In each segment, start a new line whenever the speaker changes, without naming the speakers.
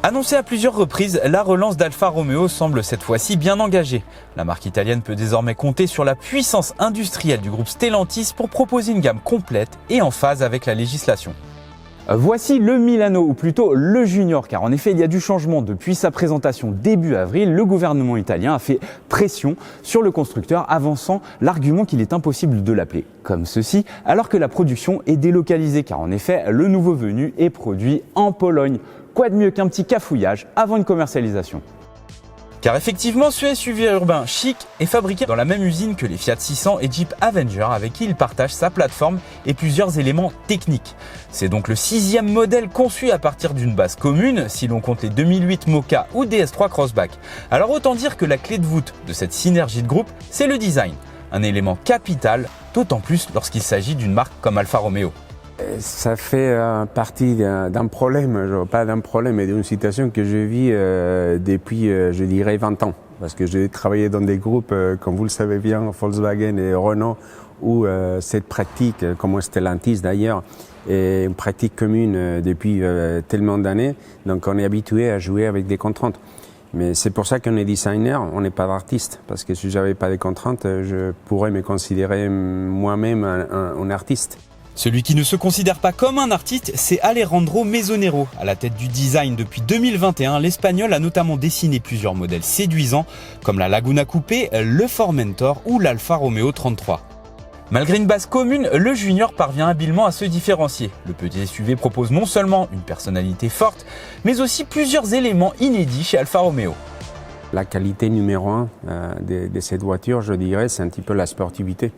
Annoncée à plusieurs reprises, la relance d'Alfa Romeo semble cette fois-ci bien engagée. La marque italienne peut désormais compter sur la puissance industrielle du groupe Stellantis pour proposer une gamme complète et en phase avec la législation. Voici le Milano, ou plutôt le Junior, car en effet il y a du changement. Depuis sa présentation début avril, le gouvernement italien a fait pression sur le constructeur, avançant l'argument qu'il est impossible de l'appeler comme ceci, alors que la production est délocalisée, car en effet le nouveau venu est produit en Pologne. Quoi de mieux qu'un petit cafouillage avant une commercialisation? Car effectivement, ce SUV urbain chic est fabriqué dans la même usine que les Fiat 600 et Jeep Avenger, avec qui il partage sa plateforme et plusieurs éléments techniques. C'est donc le 6e modèle conçu à partir d'une base commune, si l'on compte les 2008 Mokka ou DS3 Crossback. Alors autant dire que la clé de voûte de cette synergie de groupe, c'est le design. Un élément capital, d'autant plus lorsqu'il s'agit d'une marque comme Alfa Romeo.
Ça fait partie d'un problème, pas d'un problème, mais d'une situation que je vis depuis, je dirais, 20 ans. Parce que j'ai travaillé dans des groupes, comme vous le savez bien, Volkswagen et Renault, où cette pratique, comme Stellantis d'ailleurs, est une pratique commune depuis tellement d'années. Donc on est habitué à jouer avec des contraintes. Mais c'est pour ça qu'on est designer, on n'est pas artiste. Parce que si j'avais pas de contraintes, je pourrais me considérer moi-même un artiste.
Celui qui ne se considère pas comme un artiste, c'est Alejandro Mesonero. À la tête du design depuis 2021, l'Espagnol a notamment dessiné plusieurs modèles séduisants, comme la Laguna Coupé, le Formentor ou l'Alfa Romeo 33. Malgré une base commune, le Junior parvient habilement à se différencier. Le petit SUV propose non seulement une personnalité forte, mais aussi plusieurs éléments inédits chez Alfa Romeo.
La qualité numéro 1 de cette voiture, je dirais, c'est un petit peu la sportivité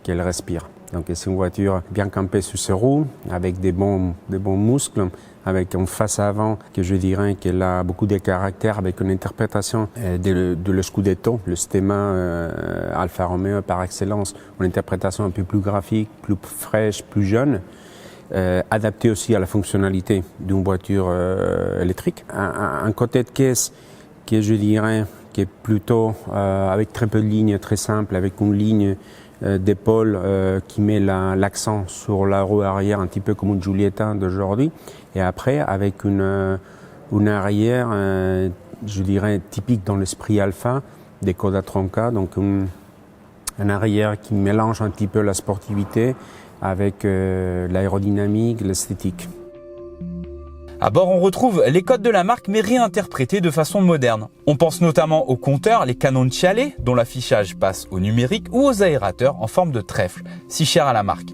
qu'elle respire. Donc c'est une voiture bien campée sur ses roues, avec des bons muscles, avec une face avant que je dirais qu'elle a beaucoup de caractère, avec une interprétation de le Scudetto, le stemma Alfa Romeo par excellence, une interprétation un peu plus graphique, plus fraîche, plus jeune, adaptée aussi à la fonctionnalité d'une voiture électrique. Un côté de caisse que je dirais qui est plutôt avec très peu de lignes, très simple, avec une ligne d'épaule qui met l'accent sur la roue arrière, un petit peu comme une Giulietta d'aujourd'hui, et après avec une arrière, je dirais typique dans l'esprit Alfa, des Coda Tronca, donc un arrière qui mélange un petit peu la sportivité avec l'aérodynamique, l'esthétique.
À bord, on retrouve les codes de la marque, mais réinterprétés de façon moderne. On pense notamment aux compteurs, les Cannocciale, dont l'affichage passe au numérique, ou aux aérateurs en forme de trèfle, si chers à la marque.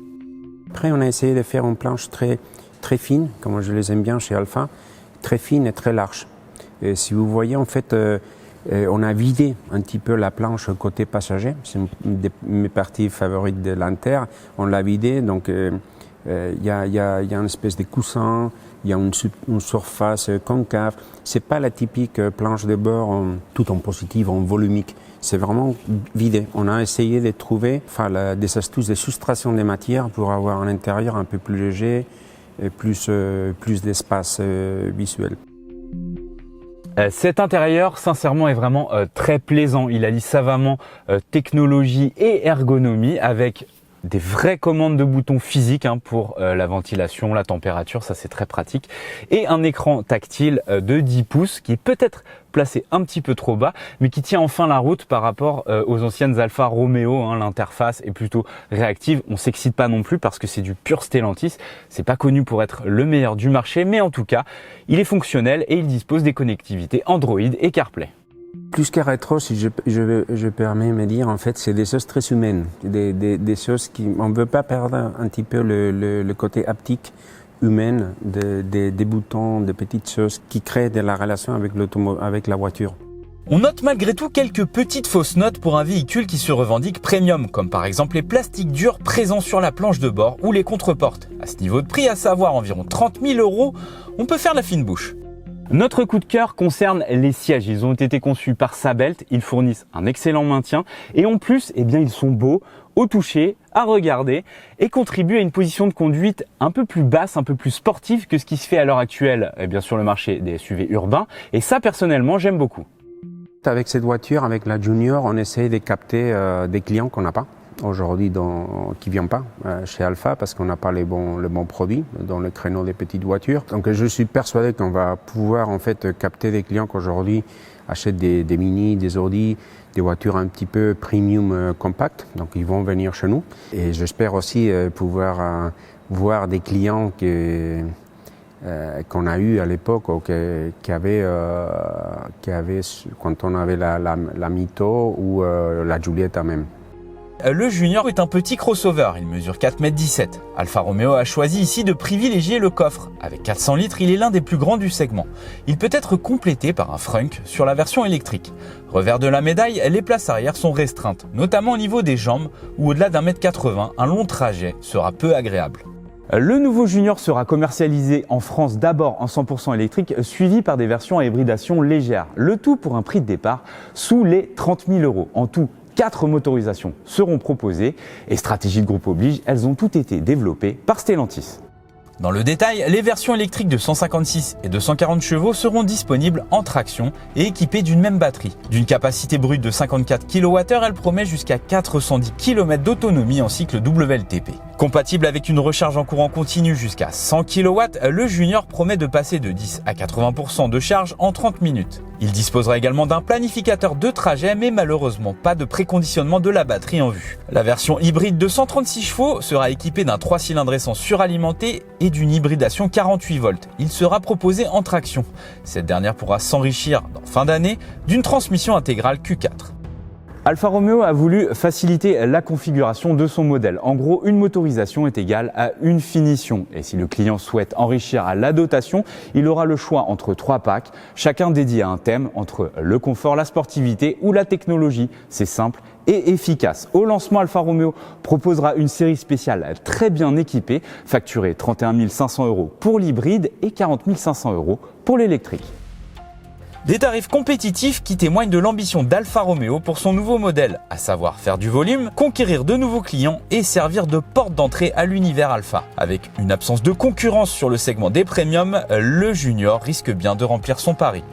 Après, on a essayé de faire une planche très fine, comme je les aime bien chez Alfa, très fine et très large. Et si vous voyez, en fait, on a vidé un petit peu la planche côté passager. C'est une de mes parties favorites de l'Inter. On l'a vidé, donc il y a une espèce de coussin. Il y a une surface concave. C'est pas la typique planche de bord tout en positif, en volumique. C'est vraiment vidé. On a essayé de trouver des astuces de soustraction des matières pour avoir un intérieur un peu plus léger et plus d'espace visuel.
Cet intérieur, sincèrement, est vraiment très plaisant. Il allie savamment technologie et ergonomie avec des vraies commandes de boutons physiques pour la ventilation, la température, ça c'est très pratique. Et un écran tactile de 10 pouces qui est peut-être placé un petit peu trop bas, mais qui tient enfin la route par rapport aux anciennes Alfa Romeo. L'interface est plutôt réactive. On s'excite pas non plus parce que c'est du pur Stellantis. C'est pas connu pour être le meilleur du marché, mais en tout cas, il est fonctionnel et il dispose des connectivités Android et CarPlay.
Plus qu'à rétro, si je permets de me dire, en fait, c'est des choses très humaines, des choses on ne veut pas perdre un petit peu le côté haptique humaine des boutons, des petites choses qui créent de la relation avec la voiture.
On note malgré tout quelques petites fausses notes pour un véhicule qui se revendique premium, comme par exemple les plastiques durs présents sur la planche de bord ou les contreportes. À ce niveau de prix, à savoir environ 30 000 €, on peut faire la fine bouche. Notre coup de cœur concerne les sièges. Ils ont été conçus par Sabelt, ils fournissent un excellent maintien et en plus, ils sont beaux au toucher, à regarder et contribuent à une position de conduite un peu plus basse, un peu plus sportive que ce qui se fait à l'heure actuelle sur le marché des SUV urbains. Et ça, personnellement, j'aime beaucoup.
Avec cette voiture, avec la Junior, on essaie de capter des clients qu'on n'a pas. aujourd'hui qui ne vient pas chez Alfa parce qu'on n'a pas le bon produit dans le créneau des petites voitures. Donc je suis persuadé qu'on va pouvoir en fait capter des clients qui aujourd'hui achètent des Mini, des Audi, des voitures un petit peu premium compact. Donc ils vont venir chez nous. Et j'espère aussi pouvoir voir des clients qu'on a eu à l'époque, qui avaient quand on avait la Mito ou la Giulietta même.
Le Junior est un petit crossover, il mesure 4,17 m. Alfa Romeo a choisi ici de privilégier le coffre. Avec 400 litres, il est l'un des plus grands du segment. Il peut être complété par un frunk sur la version électrique. Revers de la médaille, les places arrière sont restreintes, notamment au niveau des jambes où au-delà d'1,80 m, un long trajet sera peu agréable. Le nouveau Junior sera commercialisé en France d'abord en 100% électrique, suivi par des versions à hybridation légère. Le tout pour un prix de départ sous les 30 000 €. En tout, 4 motorisations seront proposées et stratégie de groupe oblige, elles ont toutes été développées par Stellantis. Dans le détail, les versions électriques de 156 et 240 chevaux seront disponibles en traction et équipées d'une même batterie. D'une capacité brute de 54 kWh, elle promet jusqu'à 410 km d'autonomie en cycle WLTP. Compatible avec une recharge en courant continu jusqu'à 100 kW, le Junior promet de passer de 10 à 80% de charge en 30 minutes. Il disposera également d'un planificateur de trajet, mais malheureusement pas de préconditionnement de la batterie en vue. La version hybride de 136 chevaux sera équipée d'un 3 cylindres essence suralimenté et d'une hybridation 48 volts. Il sera proposé en traction. Cette dernière pourra s'enrichir en fin d'année d'une transmission intégrale Q4. Alfa Romeo a voulu faciliter la configuration de son modèle. En gros, une motorisation est égale à une finition. Et si le client souhaite enrichir à la dotation, il aura le choix entre 3 packs, chacun dédié à un thème entre le confort, la sportivité ou la technologie. C'est simple et efficace. Au lancement, Alfa Romeo proposera une série spéciale très bien équipée, facturée 31 500 € pour l'hybride et 40 500 € pour l'électrique. Des tarifs compétitifs qui témoignent de l'ambition d'Alfa Romeo pour son nouveau modèle, à savoir faire du volume, conquérir de nouveaux clients et servir de porte d'entrée à l'univers Alfa. Avec une absence de concurrence sur le segment des premiums, le Junior risque bien de remplir son pari.